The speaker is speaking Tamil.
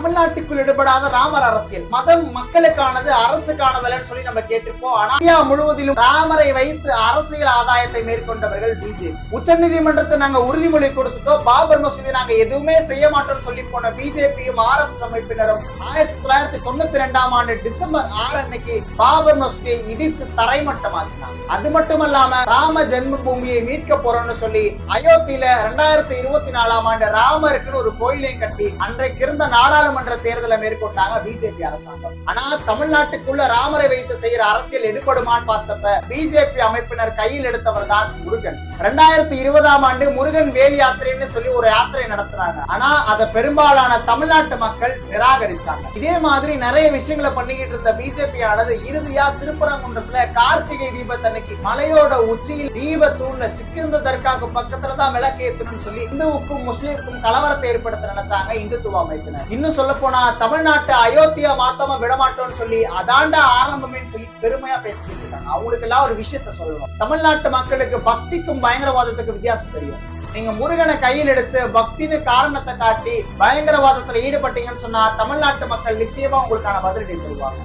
தமிழ்நாட்டுக்குள் ஈடுபடாத ராமர் அரசியல் மதம் மக்களுக்கானது அரசுக்கானதுன்னு சொல்லி நம்ம கேட்டிருப்போம். ஆனா இந்தியா முழுவதிலும் ராமரை வைத்து அரசியல் ஆதாயத்தை மேற்கொண்டவர்கள் பிஜேபி. உச்ச நீதிமன்றத்தை நாங்க உறுதிமொழி கொடுத்துட்டோம், பாபர் மசூதி நாங்க எதுவுமே செய்ய மாட்டோம் சொல்லி போன பிஜேபியும் RSS அமைப்பினரும் 1992ஆம் ஆண்டு டிசம்பர் 6 அன்னைக்கு பாபர் மசூதியை இடித்து தரைமட்டமாக்கினாங்க. அது மட்டுமல்லாம ராம ஜென்ம பூமியை மீட்க போறோம்னு சொல்லி அயோத்தியில 2024ஆம் ஆண்டு ராமருக்குன்னு ஒரு கோயிலையும் கட்டி அன்றைக்கு இருந்த நாடாளுமன்ற தேர்தலை மேற்கொண்டாங்க பிஜேபி அரசாங்கம். ஆனா தமிழ்நாட்டுக்குள்ள ராமரை வைத்து செய்யற அரசியல் எடுபடுமான்னு பார்த்தப்ப பிஜேபி அமைப்பினர் கையில் எடுத்தவர் தான் முருகன். 2020ஆம் ஆண்டு முருகன் வேல் யாத்திரைன்னு சொல்லி ஒரு யாத்திரை நடத்துறாங்க. ஆனா அதை பெரும்பாலான தமிழ்நாட்டு மக்கள் நிராகரிச்சாங்க. இதே மாதிரி நிறைய விஷயங்களை பண்ணிக்கிட்டு இருந்த பிஜேபி ஆனது இறுதியா திருப்பரங்குன்றத்துல கார்த்திகை தீபத்தன்னைக்கு மலையோட உச்சியில் தீப தூண்ல சிக்கிருந்த தர்காவுக்கு பக்கத்துலதான் விளக்கேற்றணும்னு சொல்லி இந்துவுக்கும் முஸ்லீமுக்கும் கலவரத்தை ஏற்படுத்த நினைச்சாங்க இந்துத்துவ அமைப்பினர். இன்னும் சொல்ல போனா தமிழ்நாட்டு அயோத்தியா மாத்தமா விடமாட்டோம்னு சொல்லி அதாண்டா ஆரம்பமே சொல்லி பெருமையா பேசிக்கிட்டு இருக்காங்க. அவங்களுக்கு எல்லாம் ஒரு விஷயத்த சொல்லணும். தமிழ்நாட்டு மக்களுக்கு பக்திக்கும் பயங்கரவாதத்துக்கு வித்தியாசம் தெரியும். நீங்க முருகனை கையில் எடுத்து பக்தின்னு காரணத்தை காட்டி பயங்கரவாதத்துல ஈடுபட்டீங்கன்னு சொன்னா தமிழ்நாட்டு மக்கள் நிச்சயமா உங்களுக்கான பதிலடி தருவாங்க.